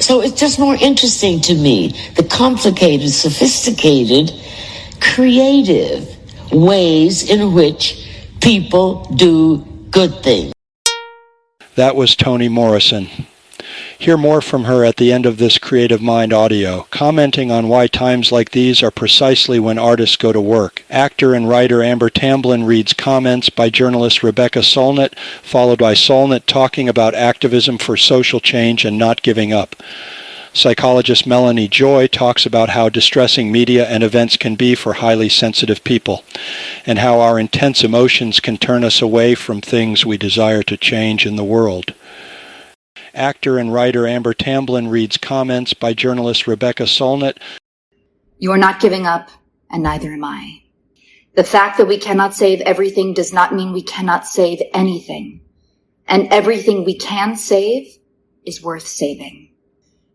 So it's just more interesting to me, the complicated, sophisticated, creative ways in which people do good things. That was Toni Morrison. Hear more from her at the end of this Creative Mind audio, commenting on why times like these are precisely when artists go to work. Actor and writer Amber Tamblyn reads comments by journalist Rebecca Solnit, followed by Solnit talking about activism for social change and not giving up. Psychologist Melanie Joy talks about how distressing media and events can be for highly sensitive people, and how our intense emotions can turn us away from things we desire to change in the world. Actor and writer Amber Tamblyn reads comments by journalist Rebecca Solnit. You are not giving up, and neither am I. The fact that we cannot save everything does not mean we cannot save anything. And everything we can save is worth saving.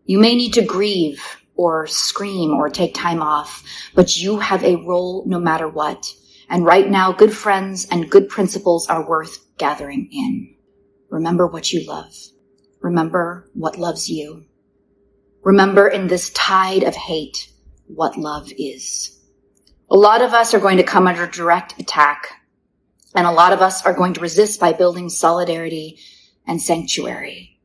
You may need to grieve or scream or take time off, but you have a role no matter what. And right now, good friends and good principles are worth gathering in. Remember what you love. Remember what loves you. Remember in this tide of hate what love is. A lot of us are going to come under direct attack, and a lot of us are going to resist by building solidarity and sanctuary.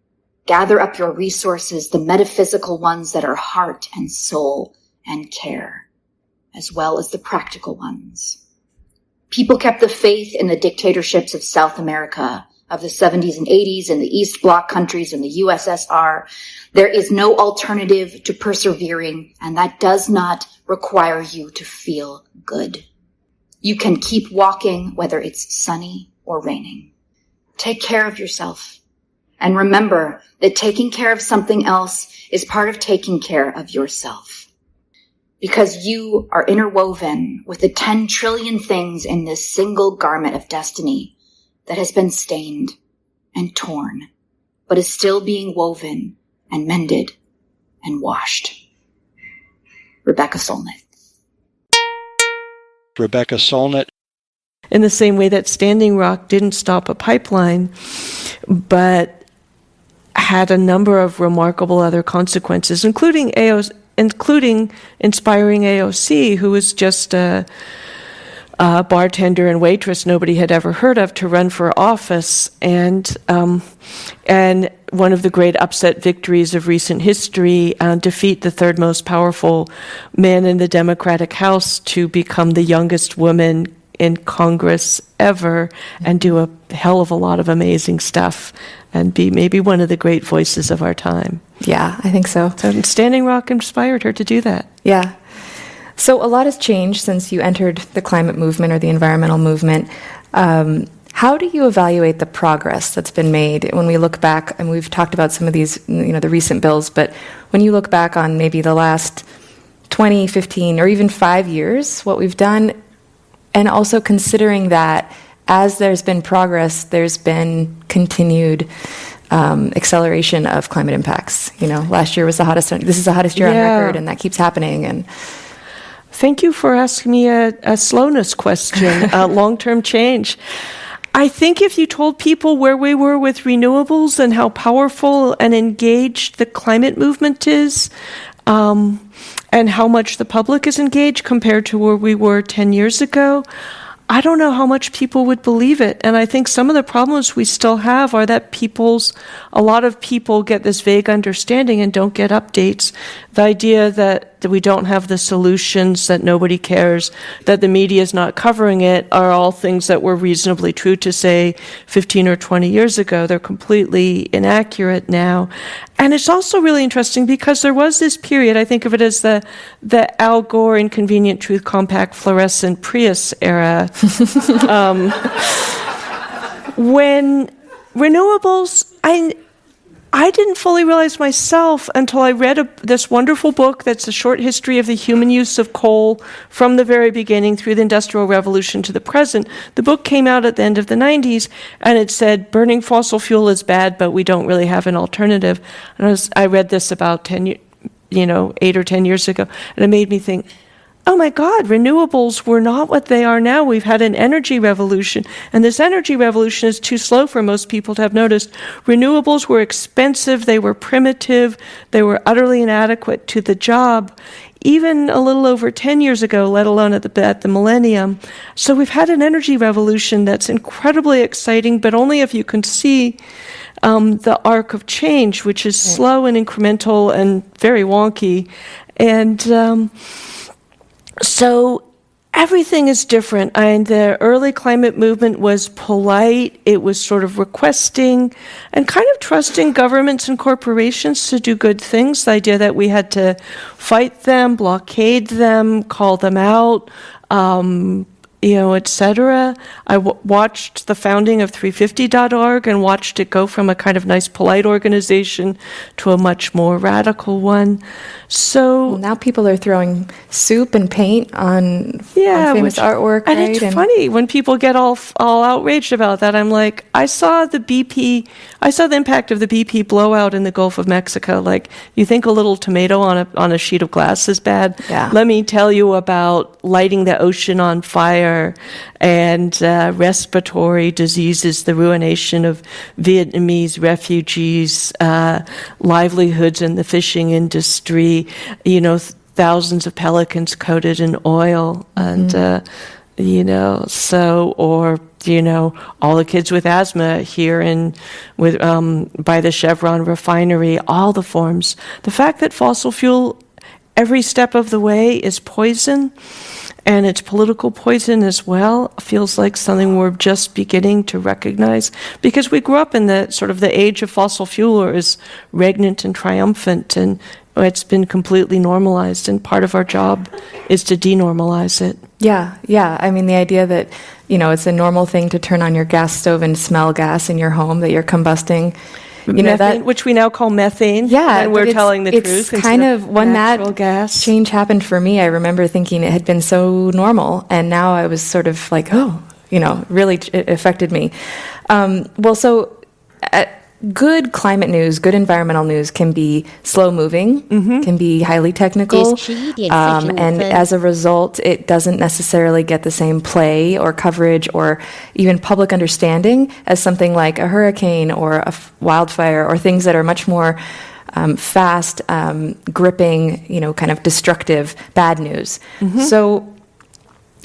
Gather up your resources, the metaphysical ones that are heart and soul and care, as well as the practical ones. People kept the faith in the dictatorships of South America, of the 70s and 80s in the East Bloc countries in the USSR. There is no alternative to persevering, and that does not require you to feel good. You can keep walking whether it's sunny or raining. Take care of yourself, and remember that taking care of something else is part of taking care of yourself. Because you are interwoven with the 10 trillion things in this single garment of destiny that has been stained and torn, but is still being woven and mended and washed. Rebecca Solnit. Rebecca Solnit. In the same way that Standing Rock didn't stop a pipeline, but had a number of remarkable other consequences, including inspiring AOC, who was just a bartender and waitress nobody had ever heard of, to run for office, and one of the great upset victories of recent history, defeat the third most powerful man in the Democratic House to become the youngest woman in Congress ever, and do a hell of a lot of amazing stuff, and be maybe one of the great voices of our time. Yeah, I think so. So Standing Rock inspired her to do that. Yeah. So a lot has changed since you entered the climate movement or the environmental movement. How do you evaluate the progress that's been made when we look back, and we've talked about some of these, the recent bills, but when you look back on maybe the last 20, 15, or even 5 years, what we've done, and also considering that as there's been progress, there's been continued acceleration of climate impacts. Last year was the hottest, this is the hottest year on record, and that keeps happening. And thank you for asking me a slowness question, long-term change. I think if you told people where we were with renewables and how powerful and engaged the climate movement is, and how much the public is engaged compared to where we were 10 years ago, I don't know how much people would believe it. And I think some of the problems we still have are that a lot of people get this vague understanding and don't get updates. The idea that we don't have the solutions, that nobody cares, that the media is not covering it, are all things that were reasonably true to say 15 or 20 years ago. They're completely inaccurate now. And it's also really interesting because there was this period, I think of it as the Al Gore Inconvenient Truth Compact fluorescent Prius era, when renewables, I didn't fully realize myself until I read this wonderful book that's a short history of the human use of coal from the very beginning through the Industrial Revolution to the present. The book came out at the end of the 90s, and it said, burning fossil fuel is bad, but we don't really have an alternative. And I read this about 8 or 10 years ago, and it made me think, oh my God, renewables were not what they are now. We've had an energy revolution, and this energy revolution is too slow for most people to have noticed. Renewables were expensive, they were primitive, they were utterly inadequate to the job, even a little over 10 years ago, let alone at the millennium. So we've had an energy revolution that's incredibly exciting, but only if you can see the arc of change, which is slow and incremental and very wonky. And so everything is different. And the early climate movement was polite. It was sort of requesting and kind of trusting governments and corporations to do good things. The idea that we had to fight them, blockade them, call them out, etc. I watched the founding of 350.org and watched it go from a kind of nice, polite organization to a much more radical one. So well, now people are throwing soup and paint on famous artwork, and right? It's funny when people get all outraged about that. I'm like, I saw the impact of the BP blowout in the Gulf of Mexico. Like, you think a little tomato on a sheet of glass is bad? Yeah. Let me tell you about lighting the ocean on fire and respiratory diseases, the ruination of Vietnamese refugees, livelihoods in the fishing industry, thousands of pelicans coated in oil, and all the kids with asthma here by the Chevron refinery, all the forms. The fact that fossil fuel every step of the way is poison, and it's political poison as well, feels like something we're just beginning to recognize, because we grew up in the sort of the age of fossil fuel is regnant and triumphant, and it's been completely normalized, and part of our job is to denormalize it. Yeah. I mean, the idea that, it's a normal thing to turn on your gas stove and smell gas in your home, that you're combusting. Methane, which we now call methane. Yeah, and we're telling the truth. It's kind of when that gas change happened for me. I remember thinking it had been so normal, and now I was sort of like, really it affected me. Good climate news, good environmental news can be slow-moving, can be highly technical, and as a result, it doesn't necessarily get the same play or coverage or even public understanding as something like a hurricane or a wildfire or things that are much more fast, gripping, kind of destructive, bad news. So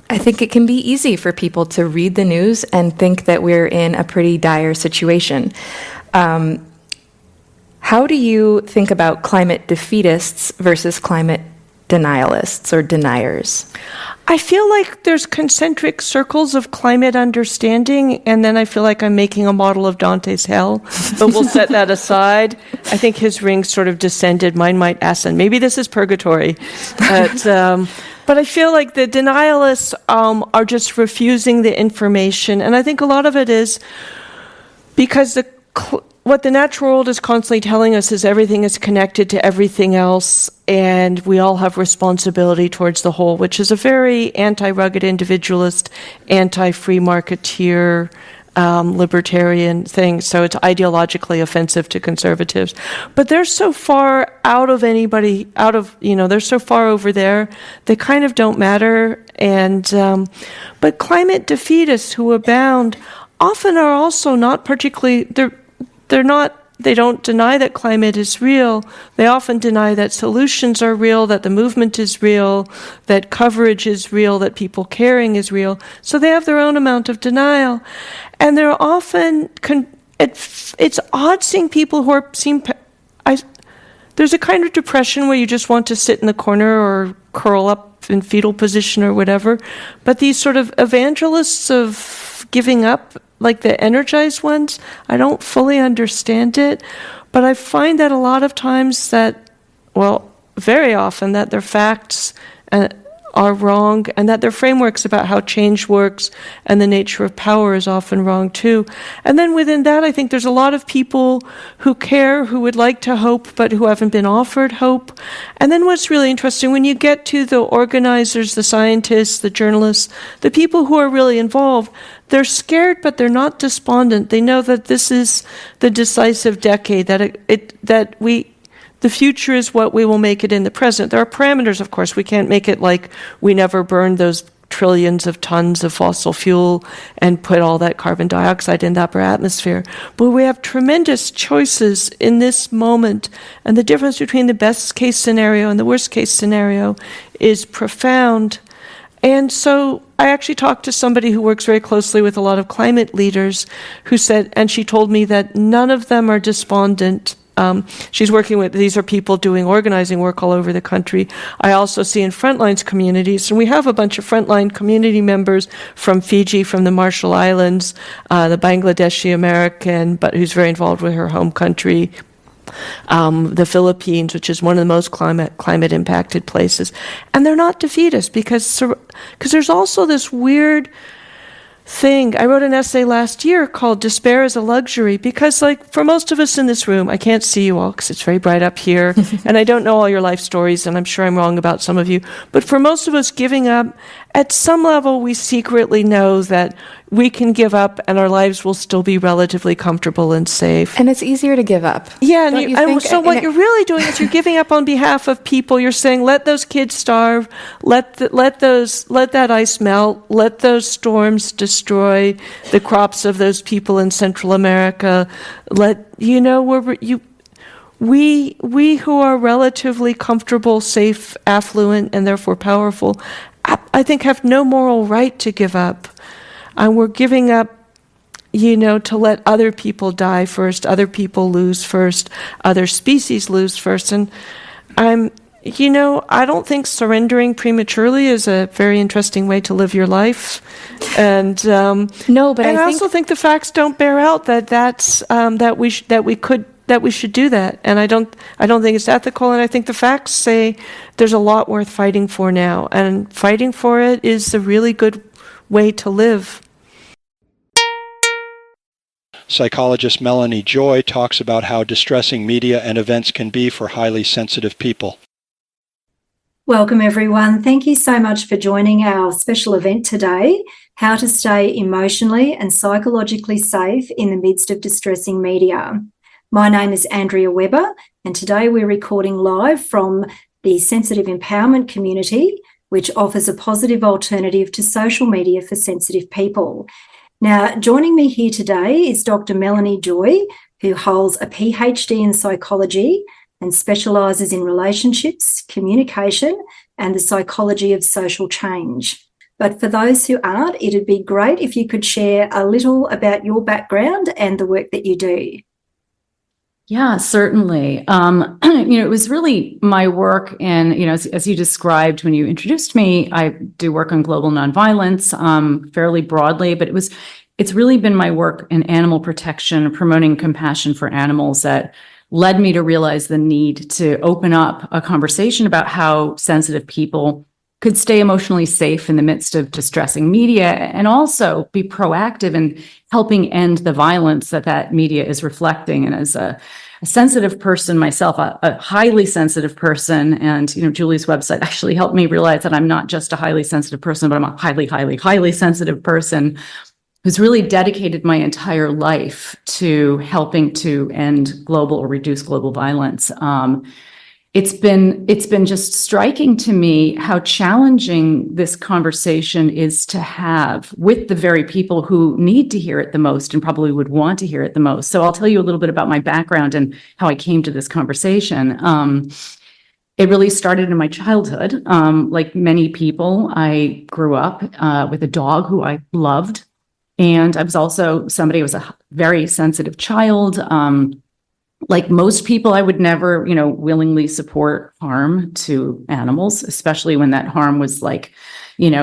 I think it can be easy for people to read the news and think that we're in a pretty dire situation. How do you think about climate defeatists versus climate denialists or deniers? I feel like there's concentric circles of climate understanding, and then I feel like I'm making a model of Dante's hell, but we'll set that aside. I think his ring sort of descended, mine might ascend. Maybe this is purgatory. But I feel like the denialists are just refusing the information, and I think a lot of it is because what the natural world is constantly telling us is everything is connected to everything else, and we all have responsibility towards the whole, which is a very anti-rugged individualist, anti-free marketeer, libertarian thing. So it's ideologically offensive to conservatives. But they're so far they're so far over there, they kind of don't matter. And but climate defeatists who abound often are also not particularly, they don't deny that climate is real. They often deny that solutions are real, that the movement is real, that coverage is real, that people caring is real. So they have their own amount of denial. And they're often, it's odd seeing people who there's a kind of depression where you just want to sit in the corner or curl up in fetal position or whatever. But these sort of evangelists of giving up, like the energized ones, I don't fully understand it, but I find that a lot of times very often that their facts are wrong, and that their frameworks about how change works and the nature of power is often wrong too. And then within that, I think there's a lot of people who care, who would like to hope, but who haven't been offered hope. And then what's really interesting, when you get to the organizers, the scientists, the journalists, the people who are really involved, they're scared, but they're not despondent. They know that this is the decisive decade, the future is what we will make it in the present. There are parameters, of course. We can't make it like we never burned those trillions of tons of fossil fuel and put all that carbon dioxide in the upper atmosphere. But we have tremendous choices in this moment, and the difference between the best case scenario and the worst case scenario is profound. And so I actually talked to somebody who works very closely with a lot of climate leaders who said, and she told me that none of them are despondent. She's working with, these are people doing organizing work all over the country. I also see in frontlines communities, and we have a bunch of frontline community members from Fiji, from the Marshall Islands, the Bangladeshi American, but who's very involved with her home country, the Philippines, which is one of the most climate impacted places. And they're not defeatist because there's also this weird thing. I wrote an essay last year called Despair is a Luxury, because like for most of us in this room, I can't see you all because it's very bright up here, and I don't know all your life stories, and I'm sure I'm wrong about some of you, but for most of us, giving up, at some level we secretly know that we can give up and our lives will still be relatively comfortable and safe. And it's easier to give up. Yeah, so what you're really doing is you're giving up on behalf of people. You're saying, let those kids starve, let that ice melt, let those storms destroy the crops of those people in Central America. We who are relatively comfortable, safe, affluent, and therefore powerful, I think have no moral right to give up. And we're giving up, to let other people die first, other people lose first, other species lose first. And I don't think surrendering prematurely is a very interesting way to live your life. And no, but I also think the facts don't bear out that we should do that. And I don't think it's ethical. And I think the facts say there's a lot worth fighting for now, and fighting for it is a really good way to live. Psychologist Melanie Joy talks about how distressing media and events can be for highly sensitive people. Welcome everyone. Thank you so much for joining our special event today, How to Stay Emotionally and Psychologically Safe in the Midst of Distressing Media. My name is Andrea Webber, and today we're recording live from the Sensitive Empowerment Community, which offers a positive alternative to social media for sensitive people. Now, joining me here today is Dr. Melanie Joy, who holds a PhD in psychology and specialises in relationships, communication, and the psychology of social change. But for those who aren't, it'd be great if you could share a little about your background and the work that you do. Yeah, certainly. It was really my work in, as you described when you introduced me, I do work on global nonviolence fairly broadly, but it's really been my work in animal protection, promoting compassion for animals that led me to realize the need to open up a conversation about how sensitive people could stay emotionally safe in the midst of distressing media, and also be proactive in helping end the violence that media is reflecting. And as a sensitive person myself, a highly sensitive person, and Julie's website actually helped me realize that I'm not just a highly sensitive person, but I'm a highly, highly, highly sensitive person who's really dedicated my entire life to helping to end global or reduce global violence. It's been just striking to me how challenging this conversation is to have with the very people who need to hear it the most and probably would want to hear it the most. So I'll tell you a little bit about my background and how I came to this conversation. It really started in my childhood. Like many people, I grew up with a dog who I loved. And I was also somebody who was a very sensitive child. Like most people, I would never, willingly support harm to animals, especially when that harm was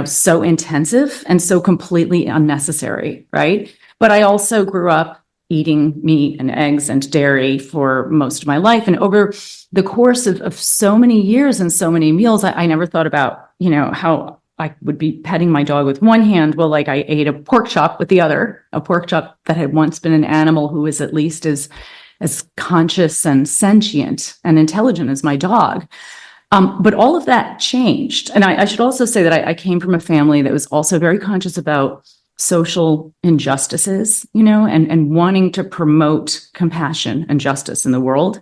so intensive and so completely unnecessary, right? But I also grew up eating meat and eggs and dairy for most of my life. And over the course of so many years and so many meals, I never thought about, how I would be petting my dog with one hand while I ate a pork chop with the other, a pork chop that had once been an animal who was at least as conscious and sentient and intelligent as my dog. But all of that changed. And I should also say that I came from a family that was also very conscious about social injustices, and wanting to promote compassion and justice in the world.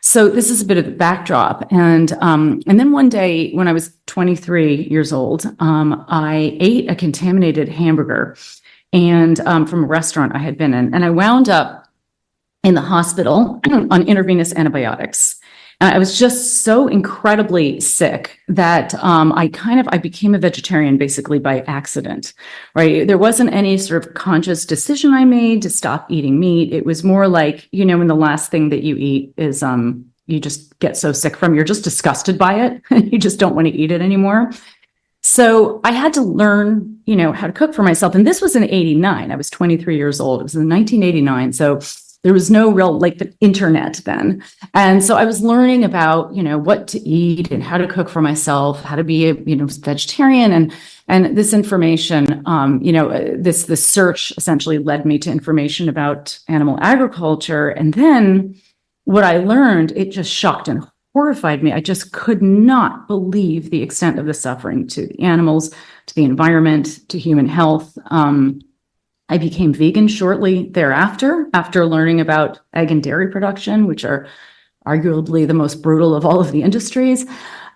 So this is a bit of the backdrop. And then one day when I was 23 years old, I ate a contaminated hamburger and from a restaurant I had been in. And I wound up in the hospital on intravenous antibiotics. I was just so incredibly sick that I became a vegetarian basically by accident, right? There wasn't any sort of conscious decision I made to stop eating meat. It was more like, when the last thing that you eat is you just get so sick from, you're just disgusted by it. You just don't want to eat it anymore. So I had to learn, how to cook for myself. And this was in 89. I was 23 years old. It was in 1989. So there was no real the internet then. And so I was learning about, what to eat and how to cook for myself, how to be a, vegetarian. And this information, this search essentially led me to information about animal agriculture. And then what I learned, it just shocked and horrified me. I just could not believe the extent of the suffering to the animals, to the environment, to human health. I became vegan shortly thereafter, after learning about egg and dairy production, which are arguably the most brutal of all of the industries.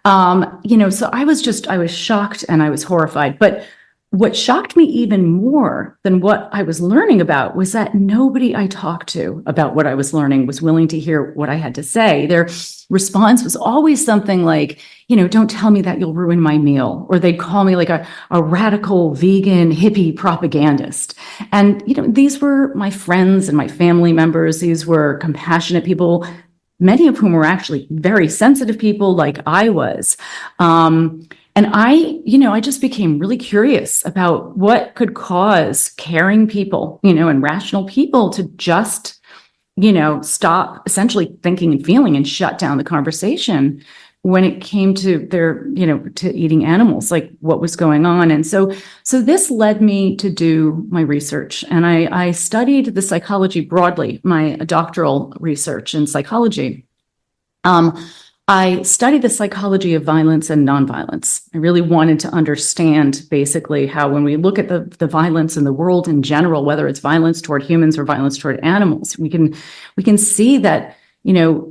So I was shocked and I was horrified. But what shocked me even more than what I was learning about was that nobody I talked to about what I was learning was willing to hear what I had to say. Their response was always something like, don't tell me that you'll ruin my meal. Or they'd call me like a radical vegan hippie propagandist. And, these were my friends and my family members. These were compassionate people, many of whom were actually very sensitive people like I was. And I just became really curious about what could cause caring people, and rational people to just, stop essentially thinking and feeling and shut down the conversation when it came to their, to eating animals, like what was going on. And so this led me to do my research, and I studied the psychology broadly, my doctoral research in psychology. I studied the psychology of violence and nonviolence. I really wanted to understand basically how when we look at the violence in the world in general, whether it's violence toward humans or violence toward animals, we can see that,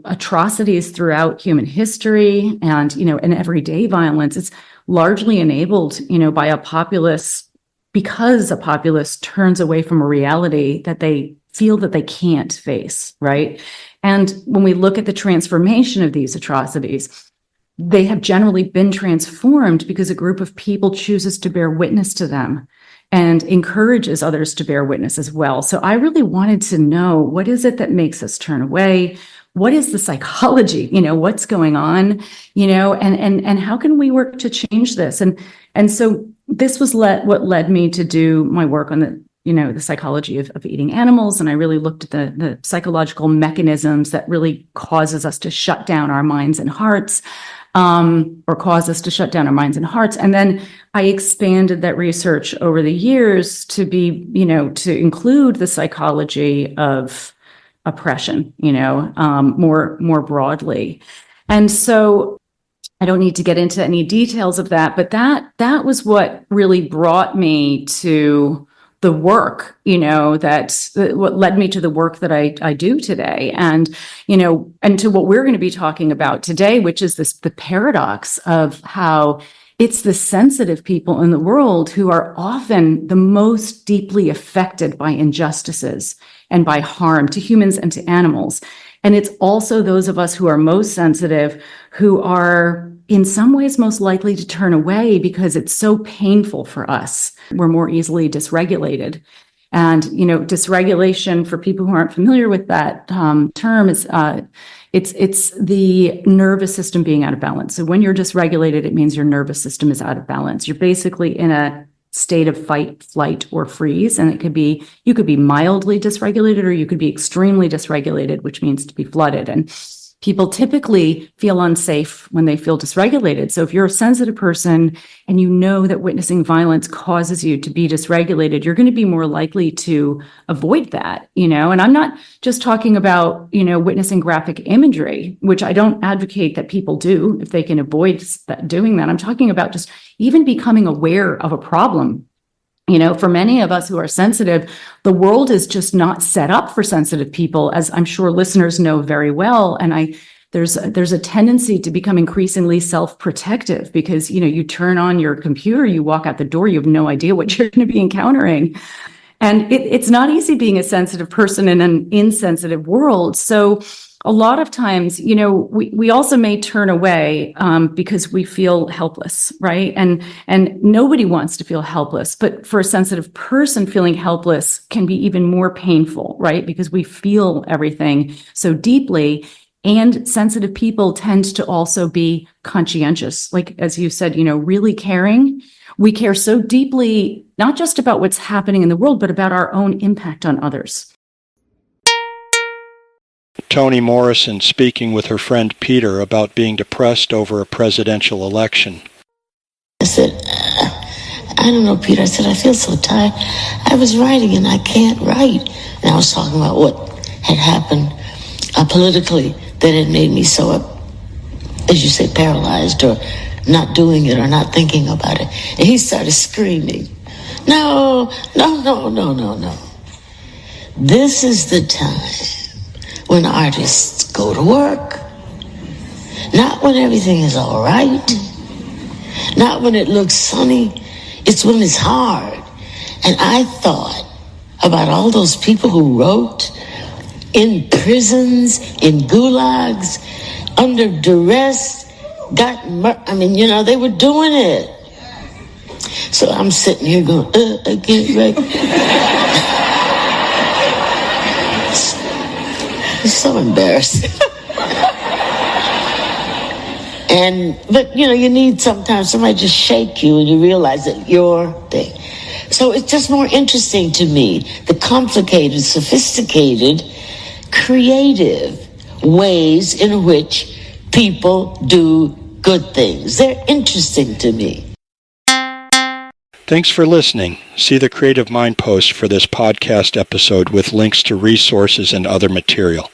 atrocities throughout human history and, and everyday violence is largely enabled, by a populace, because a populace turns away from a reality that they feel that they can't face, right? And when we look at the transformation of these atrocities, they have generally been transformed because a group of people chooses to bear witness to them and encourages others to bear witness as well. So I really wanted to know, what is it that makes us turn away? What is the psychology? What's going on? And how can we work to change this? And so this was what led me to do my work on the psychology of eating animals. And I really looked at the psychological mechanisms that really causes us to shut down our minds and hearts, or cause us to shut down our minds and hearts. And then I expanded that research over the years to be, to include the psychology of oppression, more broadly. And so I don't need to get into any details of that, but that was what really brought me to the work, what led me to the work that I do today. And, and to what we're going to be talking about today, which is the paradox of how it's the sensitive people in the world who are often the most deeply affected by injustices and by harm to humans and to animals. And it's also those of us who are most sensitive who are in some ways most likely to turn away because it's so painful for us. We're more easily dysregulated. And, dysregulation, for people who aren't familiar with that term, is it's the nervous system being out of balance. So when you're dysregulated, it means your nervous system is out of balance. You're basically in a state of fight, flight, or freeze. And you could be mildly dysregulated, or you could be extremely dysregulated, which means to be flooded. And people typically feel unsafe when they feel dysregulated. So if you're a sensitive person and you know that witnessing violence causes you to be dysregulated, you're going to be more likely to avoid that, And I'm not just talking about, witnessing graphic imagery, which I don't advocate that people do if they can avoid doing that. I'm talking about just even becoming aware of a problem. For many of us who are sensitive, the world is just not set up for sensitive people, as I'm sure listeners know very well. And I there's a tendency to become increasingly self-protective because, you turn on your computer, you walk out the door, you have no idea what you're going to be encountering. And it's not easy being a sensitive person in an insensitive world. So a lot of times, we also may turn away because we feel helpless, right? And nobody wants to feel helpless. But for a sensitive person, feeling helpless can be even more painful, right? Because we feel everything so deeply. And sensitive people tend to also be conscientious, like, as you said, really caring. We care so deeply, not just about what's happening in the world, but about our own impact on others. Toni Morrison speaking with her friend Peter about being depressed over a presidential election. I said, I don't know, Peter. I said, I feel so tired. I was writing and I can't write. And I was talking about what had happened politically that had made me so, as you say, paralyzed or not doing it or not thinking about it. And he started screaming, no. This is the time when artists go to work. Not when everything is all right. Not when it looks sunny. It's when it's hard. And I thought about all those people who wrote in prisons, in gulags, under duress, they were doing it. So I'm sitting here going, I can't write. It's so embarrassing. But you need sometimes somebody just shake you and you realize that your thing. So it's just more interesting to me, the complicated, sophisticated, creative ways in which people do good things. They're interesting to me. Thanks for listening. See the Creative Mind post for this podcast episode with links to resources and other material.